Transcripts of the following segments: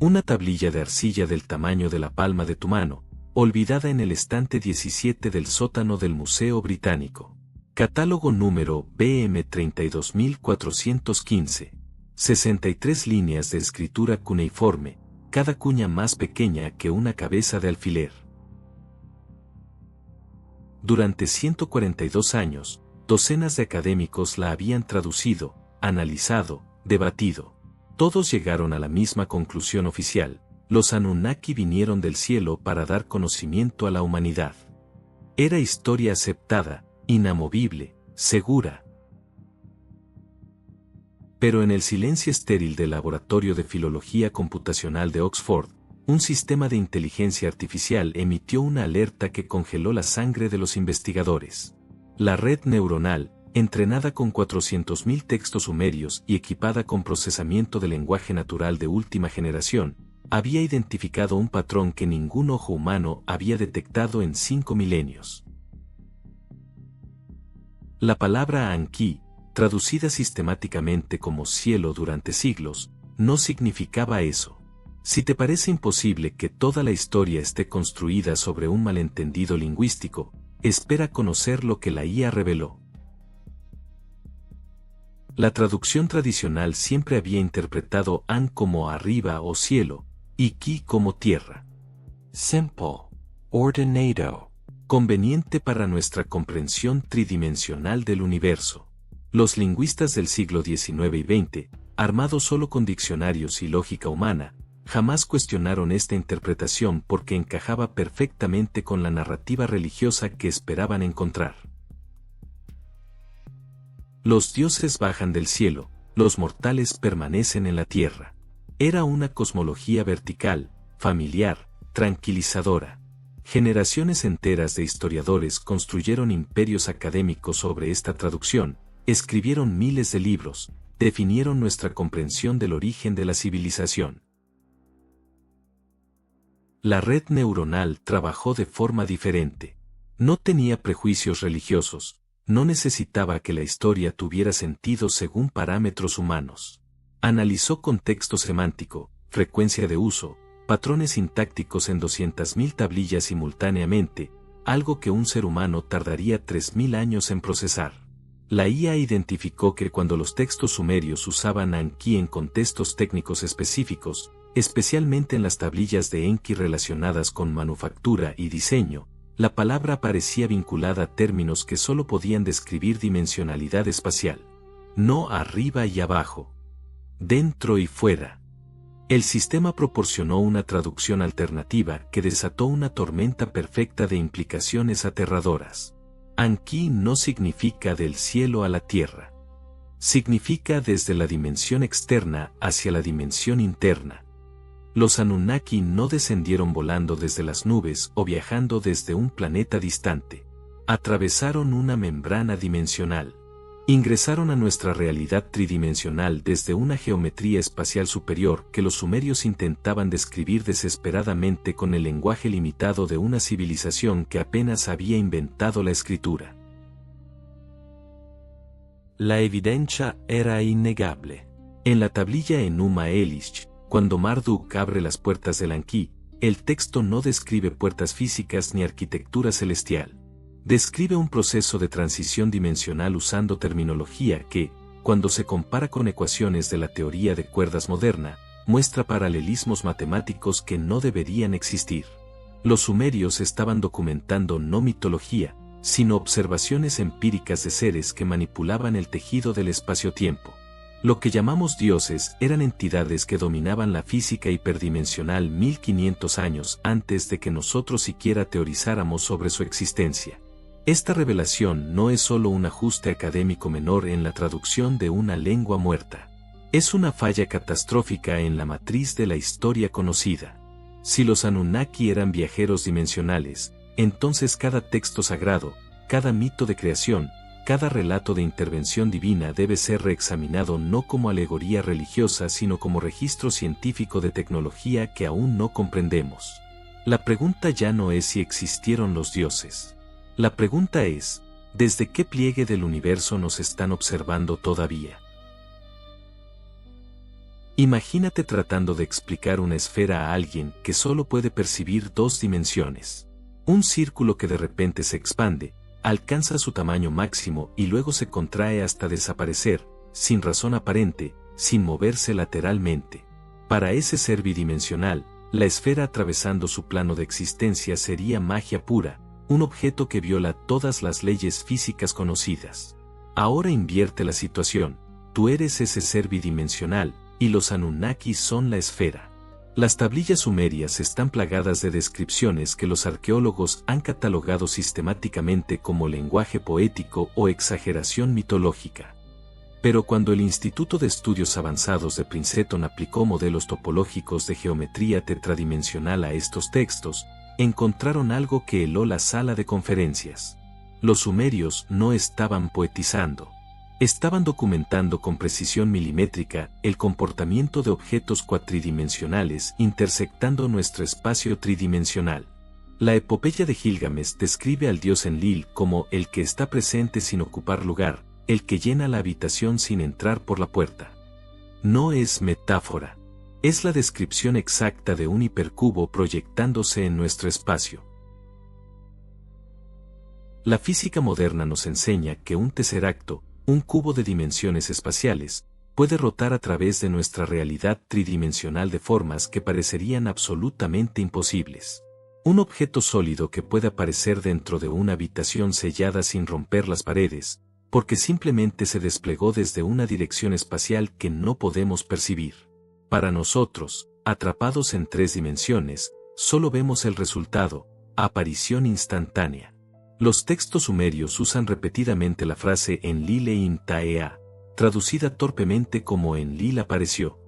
Una tablilla de arcilla del tamaño de la palma de tu mano, olvidada en el estante 17 del sótano del Museo Británico. Catálogo número BM 32415. 63 líneas de escritura cuneiforme, cada cuña más pequeña que una cabeza de alfiler. Durante 142 años, docenas de académicos la habían traducido, analizado, debatido. Todos llegaron a la misma conclusión oficial: los Anunnaki vinieron del cielo para dar conocimiento a la humanidad. Era historia aceptada, inamovible, segura. Pero en el silencio estéril del Laboratorio de Filología Computacional de Oxford, un sistema de inteligencia artificial emitió una alerta que congeló la sangre de los investigadores. La red neuronal, entrenada con 400.000 textos sumerios y equipada con procesamiento de lenguaje natural de última generación, había identificado un patrón que ningún ojo humano había detectado en 5 milenios. La palabra Anki, traducida sistemáticamente como cielo durante siglos, no significaba eso. Si te parece imposible que toda la historia esté construida sobre un malentendido lingüístico, espera conocer lo que la IA reveló. La traducción tradicional siempre había interpretado An como arriba o cielo, y Ki como tierra. Simple, ordenado, conveniente para nuestra comprensión tridimensional del universo. Los lingüistas del siglo XIX y XX, armados solo con diccionarios y lógica humana, jamás cuestionaron esta interpretación porque encajaba perfectamente con la narrativa religiosa que esperaban encontrar. Los dioses bajan del cielo, los mortales permanecen en la tierra. Era una cosmología vertical, familiar, tranquilizadora. Generaciones enteras de historiadores construyeron imperios académicos sobre esta traducción, escribieron miles de libros, definieron nuestra comprensión del origen de la civilización. La red neuronal trabajó de forma diferente. No tenía prejuicios religiosos, no necesitaba que la historia tuviera sentido según parámetros humanos. Analizó contexto semántico, frecuencia de uso, patrones sintácticos en 200.000 tablillas simultáneamente, algo que un ser humano tardaría 3.000 años en procesar. La IA identificó que cuando los textos sumerios usaban Anki en contextos técnicos específicos, especialmente en las tablillas de Enki relacionadas con manufactura y diseño, la palabra aparecía vinculada a términos que solo podían describir dimensionalidad espacial. No arriba y abajo. Dentro y fuera. El sistema proporcionó una traducción alternativa que desató una tormenta perfecta de implicaciones aterradoras. Anki no significa del cielo a la tierra. Significa desde la dimensión externa hacia la dimensión interna. Los Anunnaki no descendieron volando desde las nubes o viajando desde un planeta distante. Atravesaron una membrana dimensional. Ingresaron a nuestra realidad tridimensional desde una geometría espacial superior que los sumerios intentaban describir desesperadamente con el lenguaje limitado de una civilización que apenas había inventado la escritura. La evidencia era innegable. En la tablilla Enuma Elish, cuando Marduk abre las puertas del Anki, el texto no describe puertas físicas ni arquitectura celestial. Describe un proceso de transición dimensional usando terminología que, cuando se compara con ecuaciones de la teoría de cuerdas moderna, muestra paralelismos matemáticos que no deberían existir. Los sumerios estaban documentando no mitología, sino observaciones empíricas de seres que manipulaban el tejido del espacio-tiempo. Lo que llamamos dioses eran entidades que dominaban la física hiperdimensional 1500 años antes de que nosotros siquiera teorizáramos sobre su existencia. Esta revelación no es solo un ajuste académico menor en la traducción de una lengua muerta. Es una falla catastrófica en la matriz de la historia conocida. Si los Anunnaki eran viajeros dimensionales, entonces cada texto sagrado, cada mito de creación, cada relato de intervención divina debe ser reexaminado no como alegoría religiosa sino como registro científico de tecnología que aún no comprendemos. La pregunta ya no es si existieron los dioses. La pregunta es, ¿desde qué pliegue del universo nos están observando todavía? Imagínate tratando de explicar una esfera a alguien que solo puede percibir 2 dimensiones. Un círculo que de repente se expande, alcanza su tamaño máximo y luego se contrae hasta desaparecer, sin razón aparente, sin moverse lateralmente. Para ese ser bidimensional, la esfera atravesando su plano de existencia sería magia pura, un objeto que viola todas las leyes físicas conocidas. Ahora invierte la situación, tú eres ese ser bidimensional, y los Anunnaki son la esfera. Las tablillas sumerias están plagadas de descripciones que los arqueólogos han catalogado sistemáticamente como lenguaje poético o exageración mitológica. Pero cuando el Instituto de Estudios Avanzados de Princeton aplicó modelos topológicos de geometría tetradimensional a estos textos, encontraron algo que heló la sala de conferencias. Los sumerios no estaban poetizando. Estaban documentando con precisión milimétrica el comportamiento de objetos cuatridimensionales intersectando nuestro espacio tridimensional. La epopeya de Gilgamesh describe al dios Enlil como el que está presente sin ocupar lugar, el que llena la habitación sin entrar por la puerta. No es metáfora. Es la descripción exacta de un hipercubo proyectándose en nuestro espacio. La física moderna nos enseña que un tesseracto, un cubo de dimensiones espaciales, puede rotar a través de nuestra realidad tridimensional de formas que parecerían absolutamente imposibles. Un objeto sólido que puede aparecer dentro de una habitación sellada sin romper las paredes, porque simplemente se desplegó desde una dirección espacial que no podemos percibir. Para nosotros, atrapados en 3 dimensiones, solo vemos el resultado, aparición instantánea. Los textos sumerios usan repetidamente la frase Enlil Taea, traducida torpemente como Enlil apareció.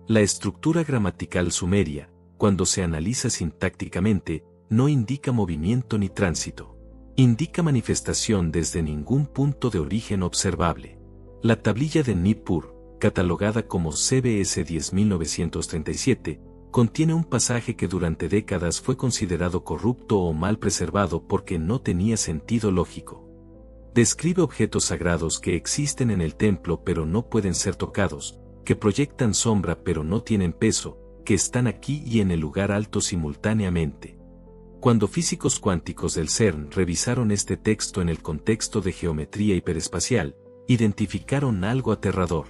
La estructura gramatical sumeria, cuando se analiza sintácticamente, no indica movimiento ni tránsito. Indica manifestación desde ningún punto de origen observable. La tablilla de Nippur, catalogada como CBS 10937, contiene un pasaje que durante décadas fue considerado corrupto o mal preservado porque no tenía sentido lógico. Describe objetos sagrados que existen en el templo pero no pueden ser tocados, que proyectan sombra pero no tienen peso, que están aquí y en el lugar alto simultáneamente. Cuando físicos cuánticos del CERN revisaron este texto en el contexto de geometría hiperespacial, identificaron algo aterrador.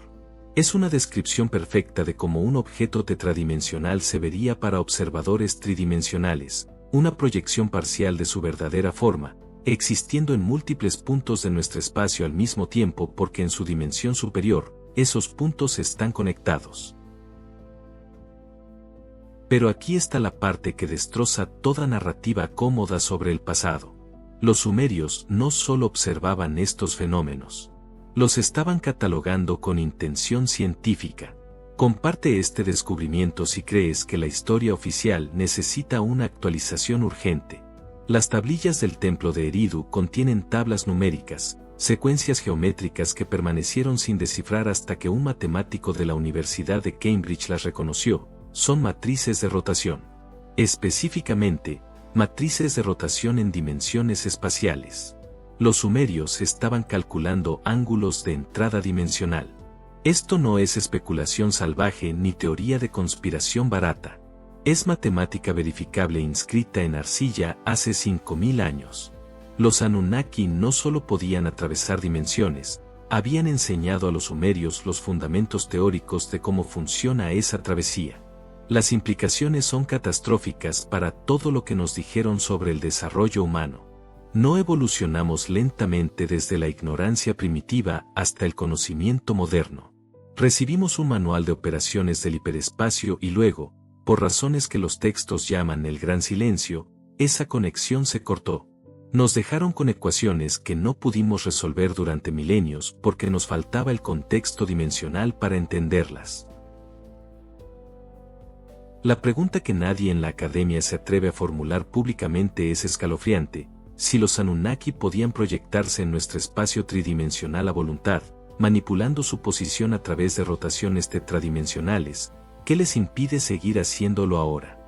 Es una descripción perfecta de cómo un objeto tetradimensional se vería para observadores tridimensionales, una proyección parcial de su verdadera forma, existiendo en múltiples puntos de nuestro espacio al mismo tiempo porque en su dimensión superior, esos puntos están conectados. Pero aquí está la parte que destroza toda narrativa cómoda sobre el pasado. Los sumerios no solo observaban estos fenómenos. Los estaban catalogando con intención científica. Comparte este descubrimiento si crees que la historia oficial necesita una actualización urgente. Las tablillas del templo de Eridu contienen tablas numéricas, secuencias geométricas que permanecieron sin descifrar hasta que un matemático de la Universidad de Cambridge las reconoció. Son matrices de rotación. Específicamente, matrices de rotación en dimensiones espaciales. Los sumerios estaban calculando ángulos de entrada dimensional. Esto no es especulación salvaje ni teoría de conspiración barata. Es matemática verificable inscrita en arcilla hace 5000 años. Los Anunnaki no solo podían atravesar dimensiones, habían enseñado a los sumerios los fundamentos teóricos de cómo funciona esa travesía. Las implicaciones son catastróficas para todo lo que nos dijeron sobre el desarrollo humano. No evolucionamos lentamente desde la ignorancia primitiva hasta el conocimiento moderno. Recibimos un manual de operaciones del hiperespacio y luego, por razones que los textos llaman el gran silencio, esa conexión se cortó. Nos dejaron con ecuaciones que no pudimos resolver durante milenios porque nos faltaba el contexto dimensional para entenderlas. La pregunta que nadie en la academia se atreve a formular públicamente es escalofriante: si los Anunnaki podían proyectarse en nuestro espacio tridimensional a voluntad, manipulando su posición a través de rotaciones tetradimensionales, ¿qué les impide seguir haciéndolo ahora?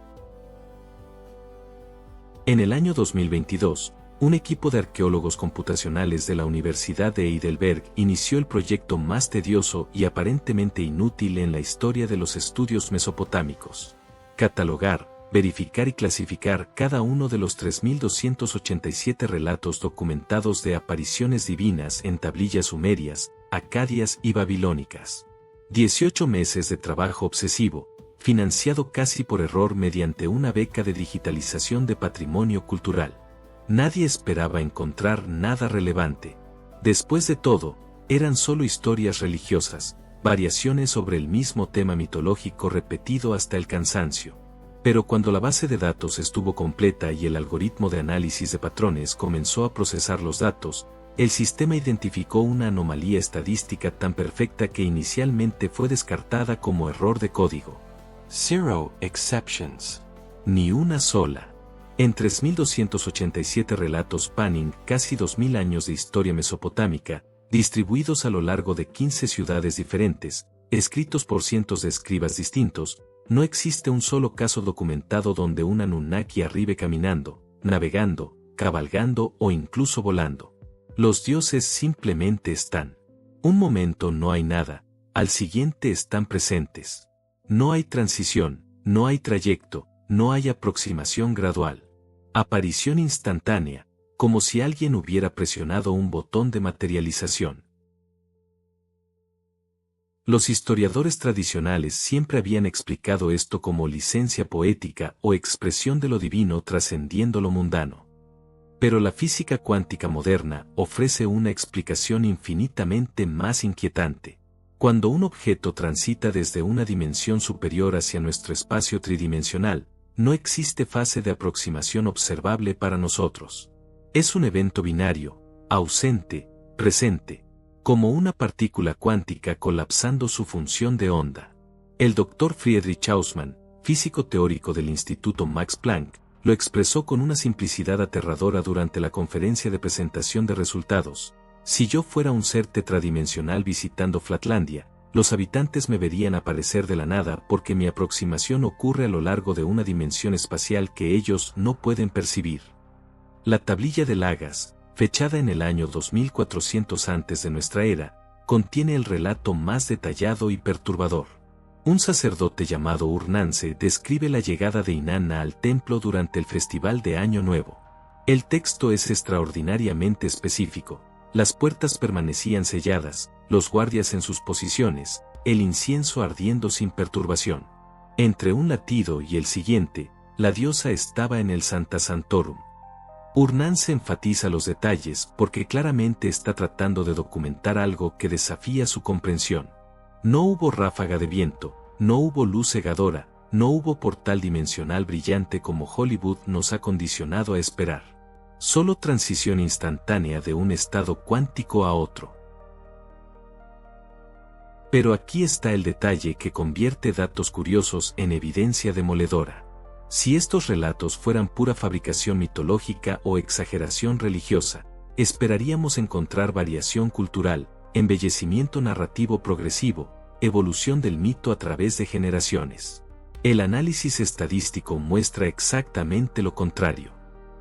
En el año 2022, Un equipo de arqueólogos computacionales de la Universidad de Heidelberg inició el proyecto más tedioso y aparentemente inútil en la historia de los estudios mesopotámicos: catalogar, verificar y clasificar cada uno de los 3.287 relatos documentados de apariciones divinas en tablillas sumerias, acadias y babilónicas. 18 meses de trabajo obsesivo, financiado casi por error mediante una beca de digitalización de patrimonio cultural. Nadie esperaba encontrar nada relevante. Después de todo, eran solo historias religiosas, variaciones sobre el mismo tema mitológico repetido hasta el cansancio. Pero cuando la base de datos estuvo completa y el algoritmo de análisis de patrones comenzó a procesar los datos, el sistema identificó una anomalía estadística tan perfecta que inicialmente fue descartada como error de código. Zero exceptions. Ni una sola. En 3.287 relatos Panning, casi 2.000 años de historia mesopotámica, distribuidos a lo largo de 15 ciudades diferentes, escritos por cientos de escribas distintos, no existe un solo caso documentado donde un Anunnaki arribe caminando, navegando, cabalgando o incluso volando. Los dioses simplemente están. Un momento no hay nada, al siguiente están presentes. No hay transición, no hay trayecto, no hay aproximación gradual. Aparición instantánea, como si alguien hubiera presionado un botón de materialización. Los historiadores tradicionales siempre habían explicado esto como licencia poética o expresión de lo divino trascendiendo lo mundano. Pero la física cuántica moderna ofrece una explicación infinitamente más inquietante. Cuando un objeto transita desde una dimensión superior hacia nuestro espacio tridimensional, no existe fase de aproximación observable para nosotros. Es un evento binario, ausente, presente, como una partícula cuántica colapsando su función de onda. El Dr. Friedrich Hausmann, físico teórico del Instituto Max Planck, lo expresó con una simplicidad aterradora durante la conferencia de presentación de resultados. Si yo fuera un ser tetradimensional visitando Flatlandia, los habitantes me verían aparecer de la nada porque mi aproximación ocurre a lo largo de una dimensión espacial que ellos no pueden percibir. La tablilla de Lagas, fechada en el año 2400 antes de nuestra era, contiene el relato más detallado y perturbador. Un sacerdote llamado Urnanse describe la llegada de Inanna al templo durante el festival de Año Nuevo. El texto es extraordinariamente específico. Las puertas permanecían selladas, los guardias en sus posiciones, el incienso ardiendo sin perturbación. Entre un latido y el siguiente, la diosa estaba en el Sancta Sanctorum. Urnanse enfatiza los detalles porque claramente está tratando de documentar algo que desafía su comprensión. No hubo ráfaga de viento, no hubo luz cegadora, no hubo portal dimensional brillante como Hollywood nos ha condicionado a esperar. Solo transición instantánea de un estado cuántico a otro. Pero aquí está el detalle que convierte datos curiosos en evidencia demoledora. Si estos relatos fueran pura fabricación mitológica o exageración religiosa, esperaríamos encontrar variación cultural, embellecimiento narrativo progresivo, evolución del mito a través de generaciones. El análisis estadístico muestra exactamente lo contrario.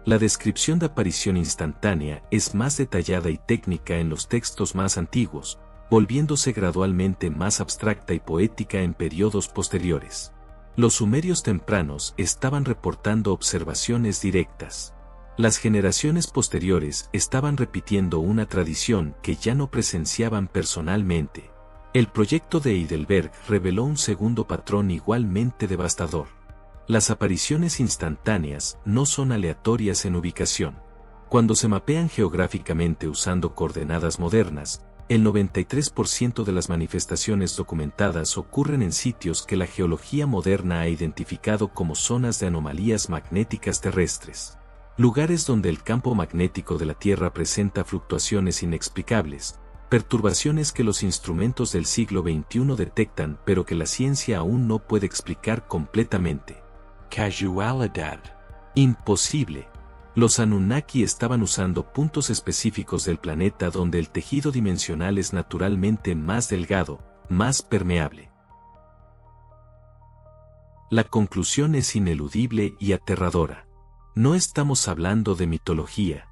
La descripción de aparición instantánea es más detallada y técnica en los textos más antiguos, volviéndose gradualmente más abstracta y poética en periodos posteriores. Los sumerios tempranos estaban reportando observaciones directas. Las generaciones posteriores estaban repitiendo una tradición que ya no presenciaban personalmente. El proyecto de Heidelberg reveló un segundo patrón igualmente devastador. Las apariciones instantáneas no son aleatorias en ubicación. Cuando se mapean geográficamente usando coordenadas modernas, el 93% de las manifestaciones documentadas ocurren en sitios que la geología moderna ha identificado como zonas de anomalías magnéticas terrestres. Lugares donde el campo magnético de la Tierra presenta fluctuaciones inexplicables, perturbaciones que los instrumentos del siglo XXI detectan pero que la ciencia aún no puede explicar completamente. Casualidad. Imposible. Los Anunnaki estaban usando puntos específicos del planeta donde el tejido dimensional es naturalmente más delgado, más permeable. La conclusión es ineludible y aterradora. No estamos hablando de mitología.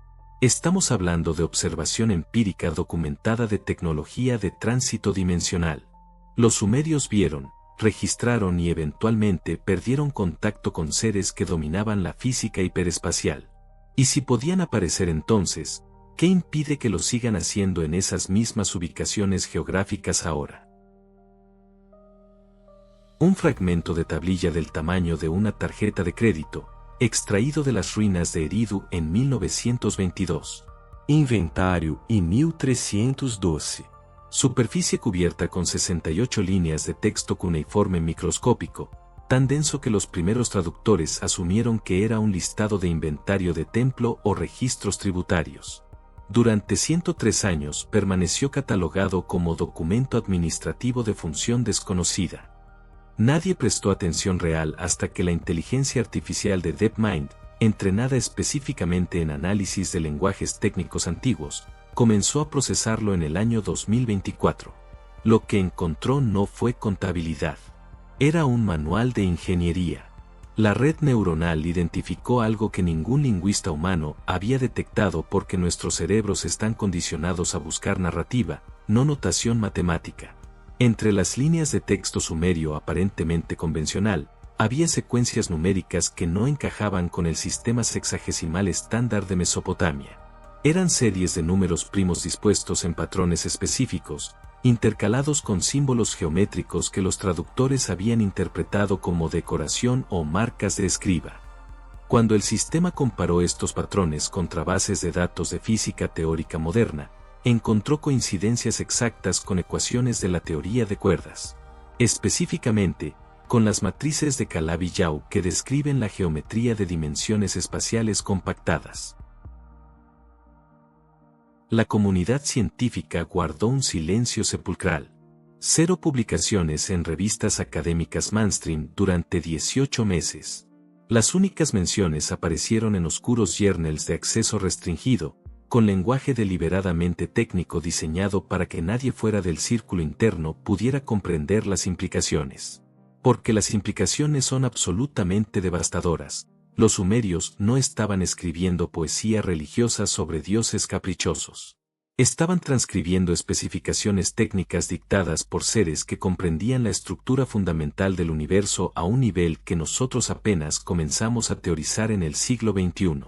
Estamos hablando de observación empírica documentada de tecnología de tránsito dimensional. Los sumerios vieron, registraron y eventualmente perdieron contacto con seres que dominaban la física hiperespacial. Y si podían aparecer entonces, ¿qué impide que lo sigan haciendo en esas mismas ubicaciones geográficas ahora? Un fragmento de tablilla del tamaño de una tarjeta de crédito, extraído de las ruinas de Eridu en 1922. Inventário em 1312. Superficie cubierta con 68 líneas de texto cuneiforme microscópico, tan denso que los primeros traductores asumieron que era un listado de inventario de templo o registros tributarios. Durante 103 años permaneció catalogado como documento administrativo de función desconocida. Nadie prestó atención real hasta que la inteligencia artificial de DeepMind, entrenada específicamente en análisis de lenguajes técnicos antiguos, comenzó a procesarlo en el año 2024. Lo que encontró no fue contabilidad. Era un manual de ingeniería. La red neuronal identificó algo que ningún lingüista humano había detectado porque nuestros cerebros están condicionados a buscar narrativa, no notación matemática. Entre las líneas de texto sumerio aparentemente convencional, había secuencias numéricas que no encajaban con el sistema sexagesimal estándar de Mesopotamia. Eran series de números primos dispuestos en patrones específicos, intercalados con símbolos geométricos que los traductores habían interpretado como decoración o marcas de escriba. Cuando el sistema comparó estos patrones contra bases de datos de física teórica moderna, encontró coincidencias exactas con ecuaciones de la teoría de cuerdas. Específicamente, con las matrices de Calabi-Yau que describen la geometría de dimensiones espaciales compactadas. La comunidad científica guardó un silencio sepulcral. 0 publicaciones en revistas académicas mainstream durante 18 meses. Las únicas menciones aparecieron en oscuros journals de acceso restringido, con lenguaje deliberadamente técnico diseñado para que nadie fuera del círculo interno pudiera comprender las implicaciones. Porque las implicaciones son absolutamente devastadoras. Los sumerios no estaban escribiendo poesía religiosa sobre dioses caprichosos. Estaban transcribiendo especificaciones técnicas dictadas por seres que comprendían la estructura fundamental del universo a un nivel que nosotros apenas comenzamos a teorizar en el siglo XXI.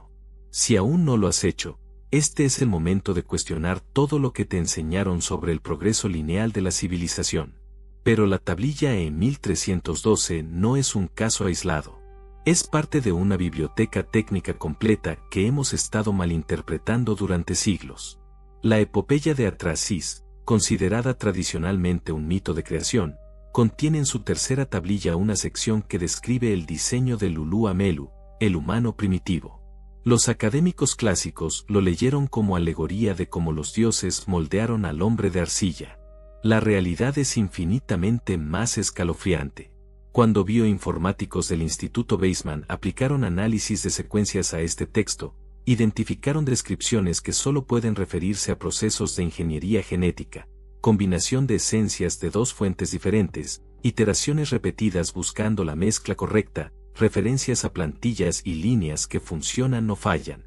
Si aún no lo has hecho, este es el momento de cuestionar todo lo que te enseñaron sobre el progreso lineal de la civilización. Pero la tablilla en 1312 no es un caso aislado. Es parte de una biblioteca técnica completa que hemos estado malinterpretando durante siglos. La epopeya de Atrasis, considerada tradicionalmente un mito de creación, contiene en su tercera tablilla una sección que describe el diseño de Lulu Amelu, el humano primitivo. Los académicos clásicos lo leyeron como alegoría de cómo los dioses moldearon al hombre de arcilla. La realidad es infinitamente más escalofriante. Cuando bioinformáticos del Instituto Weizmann aplicaron análisis de secuencias a este texto, identificaron descripciones que solo pueden referirse a procesos de ingeniería genética, combinación de esencias de 2 fuentes diferentes, iteraciones repetidas buscando la mezcla correcta, referencias a plantillas y líneas que funcionan o fallan.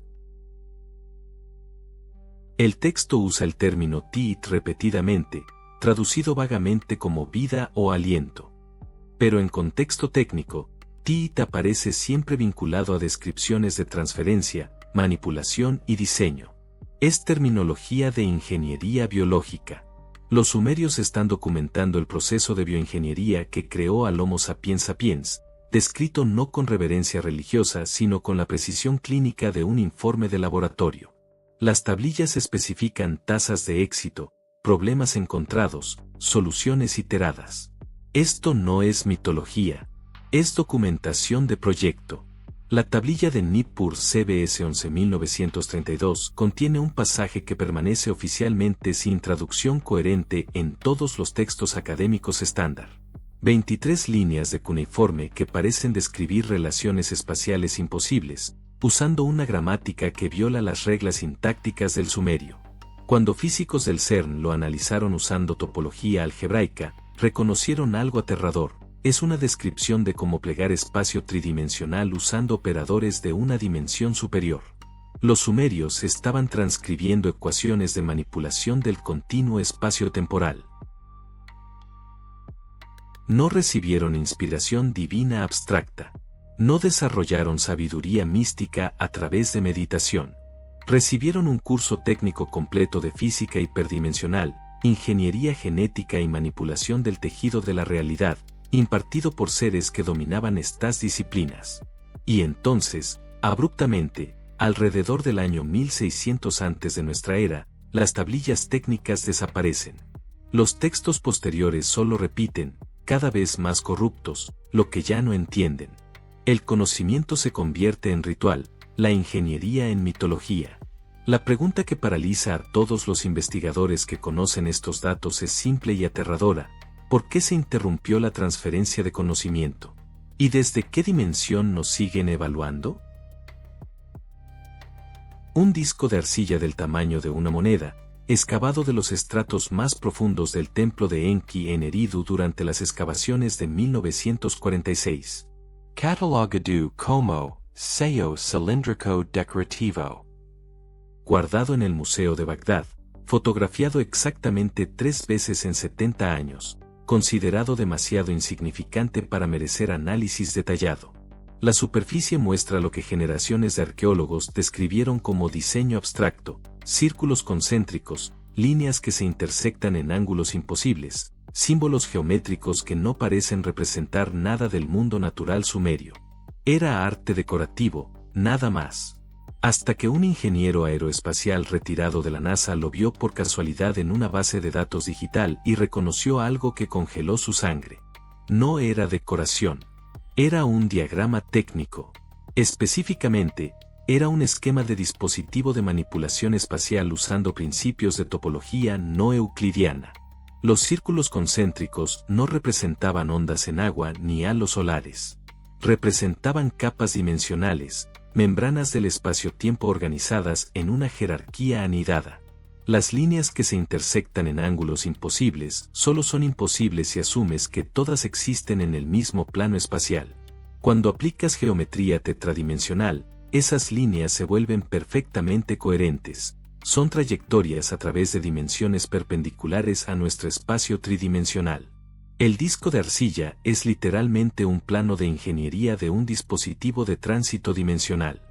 El texto usa el término Tiit repetidamente, traducido vagamente como vida o aliento. Pero en contexto técnico, Tiit aparece siempre vinculado a descripciones de transferencia, manipulación y diseño. Es terminología de ingeniería biológica. Los sumerios están documentando el proceso de bioingeniería que creó al Homo sapiens sapiens, descrito no con reverencia religiosa sino con la precisión clínica de un informe de laboratorio. Las tablillas especifican tasas de éxito, problemas encontrados, soluciones iteradas. Esto no es mitología, es documentación de proyecto. La tablilla de Nippur CBS 11932 contiene un pasaje que permanece oficialmente sin traducción coherente en todos los textos académicos estándar. 23 líneas de cuneiforme que parecen describir relaciones espaciales imposibles, usando una gramática que viola las reglas sintácticas del sumerio. Cuando físicos del CERN lo analizaron usando topología algebraica, reconocieron algo aterrador. Es una descripción de cómo plegar espacio tridimensional usando operadores de una dimensión superior. Los sumerios estaban transcribiendo ecuaciones de manipulación del continuo espacio-temporal. No recibieron inspiración divina abstracta. No desarrollaron sabiduría mística a través de meditación. Recibieron un curso técnico completo de física hiperdimensional, ingeniería genética y manipulación del tejido de la realidad, impartido por seres que dominaban estas disciplinas. Y entonces, abruptamente, alrededor del año 1600 antes de nuestra era, las tablillas técnicas desaparecen. Los textos posteriores solo repiten, cada vez más corruptos, lo que ya no entienden. El conocimiento se convierte en ritual, la ingeniería en mitología. La pregunta que paraliza a todos los investigadores que conocen estos datos es simple y aterradora: ¿por qué se interrumpió la transferencia de conocimiento? ¿Y desde qué dimensión nos siguen evaluando? Un disco de arcilla del tamaño de una moneda, excavado de los estratos más profundos del templo de Enki en Eridu durante las excavaciones de 1946. Catalogado como sello cilíndrico decorativo. Guardado en el Museo de Bagdad, fotografiado exactamente 3 veces en 70 años, considerado demasiado insignificante para merecer análisis detallado. La superficie muestra lo que generaciones de arqueólogos describieron como diseño abstracto: círculos concéntricos, líneas que se intersectan en ángulos imposibles, símbolos geométricos que no parecen representar nada del mundo natural sumerio. Era arte decorativo, nada más. Hasta que un ingeniero aeroespacial retirado de la NASA lo vio por casualidad en una base de datos digital y reconoció algo que congeló su sangre. No era decoración. Era un diagrama técnico. Específicamente, era un esquema de dispositivo de manipulación espacial usando principios de topología no euclidiana. Los círculos concéntricos no representaban ondas en agua ni halos solares. Representaban capas dimensionales, membranas del espacio-tiempo organizadas en una jerarquía anidada. Las líneas que se intersectan en ángulos imposibles solo son imposibles si asumes que todas existen en el mismo plano espacial. Cuando aplicas geometría tetradimensional, esas líneas se vuelven perfectamente coherentes. Son trayectorias a través de dimensiones perpendiculares a nuestro espacio tridimensional. El disco de arcilla es literalmente un plano de ingeniería de un dispositivo de tránsito dimensional.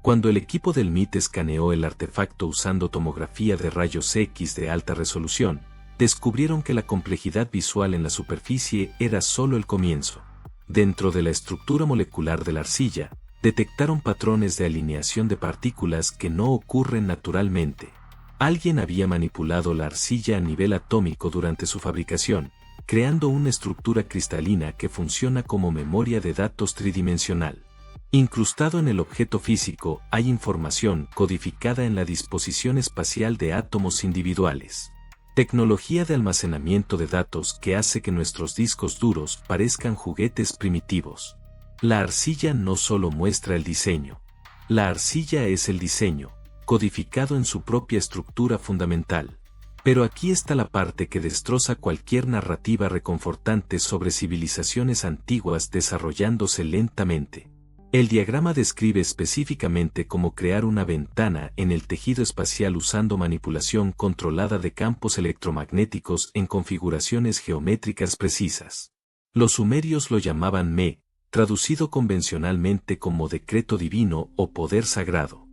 Cuando el equipo del MIT escaneó el artefacto usando tomografía de rayos X de alta resolución, descubrieron que la complejidad visual en la superficie era solo el comienzo. Dentro de la estructura molecular de la arcilla, detectaron patrones de alineación de partículas que no ocurren naturalmente. Alguien había manipulado la arcilla a nivel atómico durante su fabricación, creando una estructura cristalina que funciona como memoria de datos tridimensional. Incrustado en el objeto físico hay información codificada en la disposición espacial de átomos individuales. Tecnología de almacenamiento de datos que hace que nuestros discos duros parezcan juguetes primitivos. La arcilla no solo muestra el diseño. La arcilla es el diseño, codificado en su propia estructura fundamental. Pero aquí está la parte que destroza cualquier narrativa reconfortante sobre civilizaciones antiguas desarrollándose lentamente. El diagrama describe específicamente cómo crear una ventana en el tejido espacial usando manipulación controlada de campos electromagnéticos en configuraciones geométricas precisas. Los sumerios lo llamaban Me, traducido convencionalmente como decreto divino o poder sagrado.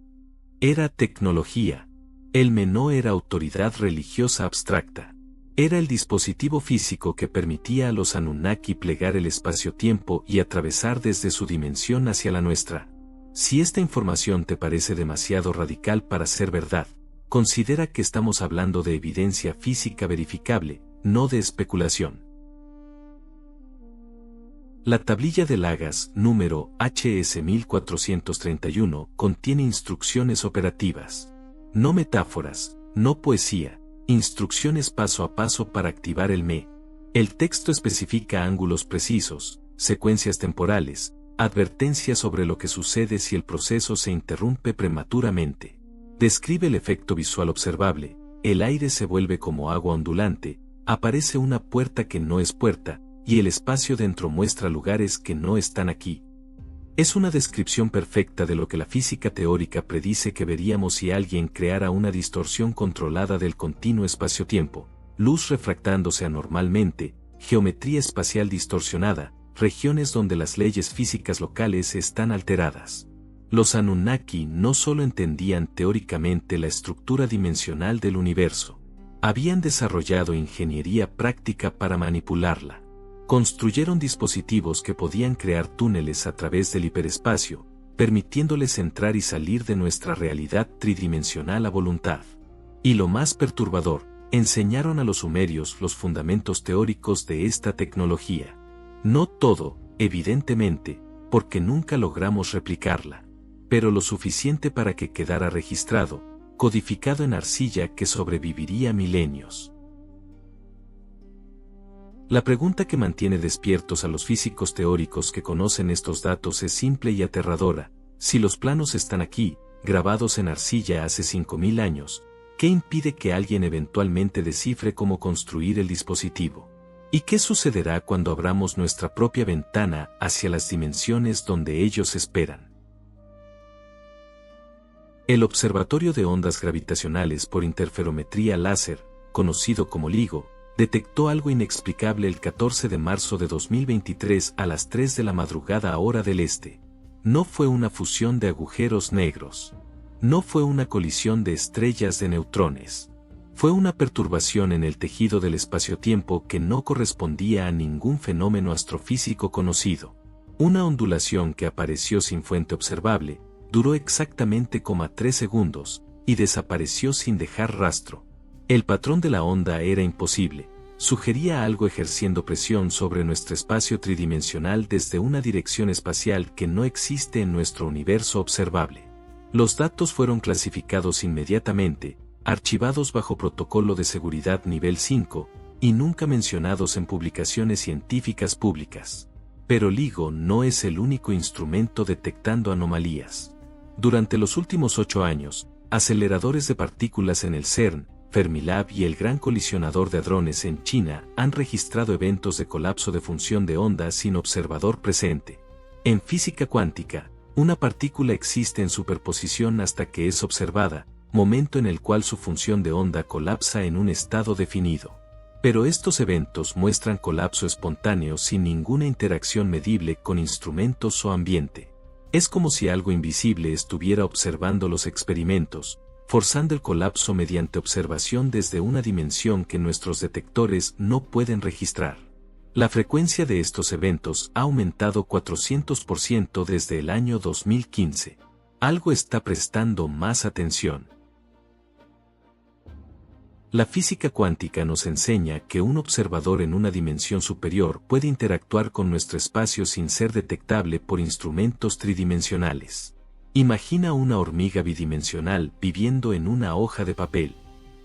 Era tecnología. El Me no era autoridad religiosa abstracta. Era el dispositivo físico que permitía a los Anunnaki plegar el espacio-tiempo y atravesar desde su dimensión hacia la nuestra. Si esta información te parece demasiado radical para ser verdad, considera que estamos hablando de evidencia física verificable, no de especulación. La tablilla de Lagas, número HS 1431, contiene instrucciones operativas. No metáforas, no poesía. Instrucciones paso a paso para activar el Me. El texto especifica ángulos precisos, secuencias temporales, advertencias sobre lo que sucede si el proceso se interrumpe prematuramente. Describe el efecto visual observable: el aire se vuelve como agua ondulante, aparece una puerta que no es puerta, y el espacio dentro muestra lugares que no están aquí. Es una descripción perfecta de lo que la física teórica predice que veríamos si alguien creara una distorsión controlada del continuo espacio-tiempo, luz refractándose anormalmente, geometría espacial distorsionada, regiones donde las leyes físicas locales están alteradas. Los Anunnaki no solo entendían teóricamente la estructura dimensional del universo, habían desarrollado ingeniería práctica para manipularla. Construyeron dispositivos que podían crear túneles a través del hiperespacio, permitiéndoles entrar y salir de nuestra realidad tridimensional a voluntad. Y lo más perturbador, enseñaron a los sumerios los fundamentos teóricos de esta tecnología. No todo, evidentemente, porque nunca logramos replicarla, pero lo suficiente para que quedara registrado, codificado en arcilla que sobreviviría milenios. La pregunta que mantiene despiertos a los físicos teóricos que conocen estos datos es simple y aterradora: si los planos están aquí, grabados en arcilla hace 5000 años, ¿qué impide que alguien eventualmente descifre cómo construir el dispositivo? ¿Y qué sucederá cuando abramos nuestra propia ventana hacia las dimensiones donde ellos esperan? El Observatorio de Ondas Gravitacionales por Interferometría Láser, conocido como LIGO, detectó algo inexplicable el 14 de marzo de 2023 a las 3 de la madrugada hora del este. No fue una fusión de agujeros negros. No fue una colisión de estrellas de neutrones. Fue una perturbación en el tejido del espacio-tiempo que no correspondía a ningún fenómeno astrofísico conocido. Una ondulación que apareció sin fuente observable, duró exactamente 3 segundos, y desapareció sin dejar rastro. El patrón de la onda era imposible, sugería algo ejerciendo presión sobre nuestro espacio tridimensional desde una dirección espacial que no existe en nuestro universo observable. Los datos fueron clasificados inmediatamente, archivados bajo protocolo de seguridad nivel 5, y nunca mencionados en publicaciones científicas públicas. Pero LIGO no es el único instrumento detectando anomalías. Durante los últimos 8 años, aceleradores de partículas en el CERN, Fermilab y el Gran Colisionador de Hadrones en China han registrado eventos de colapso de función de onda sin observador presente. En física cuántica, una partícula existe en superposición hasta que es observada, momento en el cual su función de onda colapsa en un estado definido. Pero estos eventos muestran colapso espontáneo sin ninguna interacción medible con instrumentos o ambiente. Es como si algo invisible estuviera observando los experimentos, forzando el colapso mediante observación desde una dimensión que nuestros detectores no pueden registrar. La frecuencia de estos eventos ha aumentado 400% desde el año 2015. Algo está prestando más atención. La física cuántica nos enseña que un observador en una dimensión superior puede interactuar con nuestro espacio sin ser detectable por instrumentos tridimensionales. Imagina una hormiga bidimensional viviendo en una hoja de papel.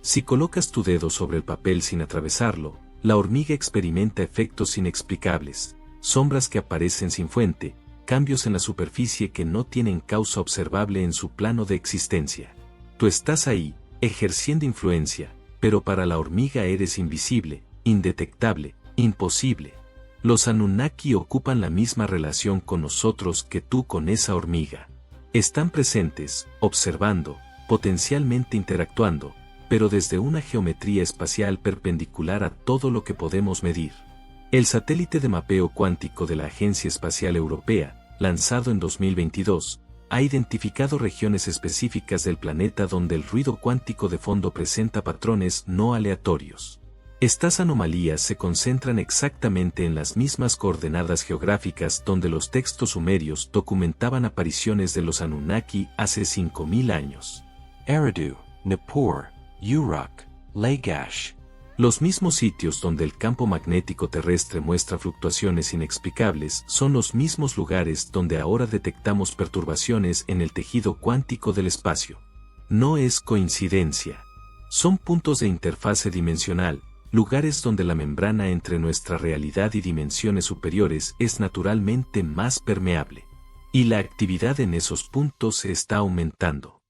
Si colocas tu dedo sobre el papel sin atravesarlo, la hormiga experimenta efectos inexplicables, sombras que aparecen sin fuente, cambios en la superficie que no tienen causa observable en su plano de existencia. Tú estás ahí, ejerciendo influencia, pero para la hormiga eres invisible, indetectable, imposible. Los Anunnaki ocupan la misma relación con nosotros que tú con esa hormiga. Están presentes, observando, potencialmente interactuando, pero desde una geometría espacial perpendicular a todo lo que podemos medir. El satélite de mapeo cuántico de la Agencia Espacial Europea, lanzado en 2022, ha identificado regiones específicas del planeta donde el ruido cuántico de fondo presenta patrones no aleatorios. Estas anomalías se concentran exactamente en las mismas coordenadas geográficas donde los textos sumerios documentaban apariciones de los Anunnaki hace 5000 años. Eridu, Nippur, Uruk, Lagash. Los mismos sitios donde el campo magnético terrestre muestra fluctuaciones inexplicables son los mismos lugares donde ahora detectamos perturbaciones en el tejido cuántico del espacio. No es coincidencia. Son puntos de interfase dimensional, lugares donde la membrana entre nuestra realidad y dimensiones superiores es naturalmente más permeable. Y la actividad en esos puntos está aumentando.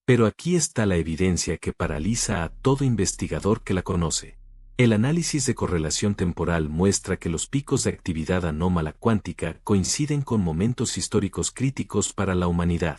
Pero aquí está la evidencia que paraliza a todo investigador que la conoce. El análisis de correlación temporal muestra que los picos de actividad anómala cuántica coinciden con momentos históricos críticos para la humanidad.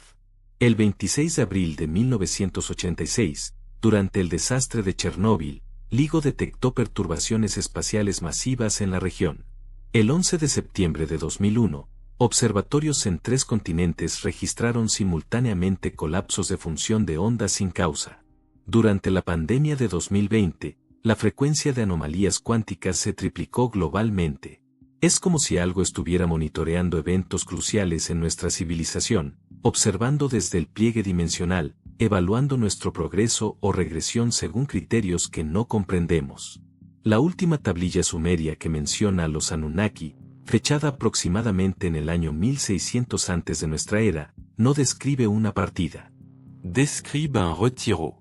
El 26 de abril de 1986, durante el desastre de Chernóbil, LIGO detectó perturbaciones espaciales masivas en la región. El 11 de septiembre de 2001, observatorios en 3 continentes registraron simultáneamente colapsos de función de ondas sin causa. Durante la pandemia de 2020, la frecuencia de anomalías cuánticas se triplicó globalmente. Es como si algo estuviera monitoreando eventos cruciales en nuestra civilización, observando desde el pliegue dimensional, evaluando nuestro progreso o regresión según criterios que no comprendemos. La última tablilla sumeria que menciona a los Anunnaki, fechada aproximadamente en el año 1600 antes de nuestra era, no describe una partida. Describe un retiro.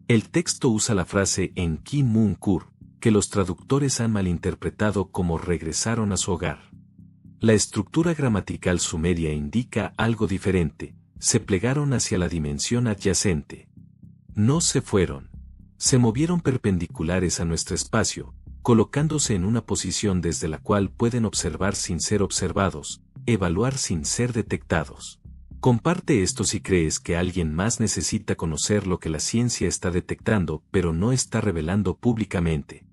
El texto usa la frase Enki Mun Kur, que los traductores han malinterpretado como regresaron a su hogar. La estructura gramatical sumeria indica algo diferente, se plegaron hacia la dimensión adyacente. No se fueron. Se movieron perpendiculares a nuestro espacio, colocándose en una posición desde la cual pueden observar sin ser observados, evaluar sin ser detectados. Comparte esto si crees que alguien más necesita conocer lo que la ciencia está detectando pero no está revelando públicamente.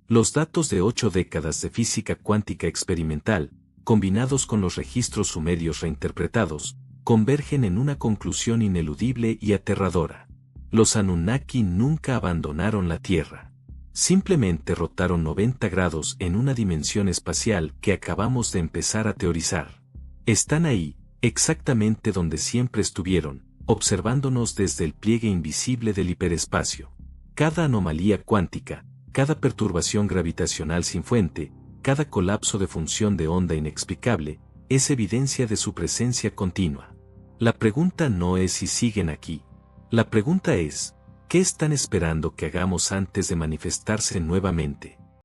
Los datos de 8 décadas de física cuántica experimental, combinados con los registros sumerios reinterpretados, convergen en una conclusión ineludible y aterradora. Los Anunnaki nunca abandonaron la Tierra. Simplemente rotaron 90 grados en una dimensión espacial que acabamos de empezar a teorizar. Están ahí, exactamente donde siempre estuvieron, observándonos desde el pliegue invisible del hiperespacio. Cada anomalía cuántica, cada perturbación gravitacional sin fuente, cada colapso de función de onda inexplicable, es evidencia de su presencia continua. La pregunta no es si siguen aquí. La pregunta es, ¿qué están esperando que hagamos antes de manifestarse nuevamente?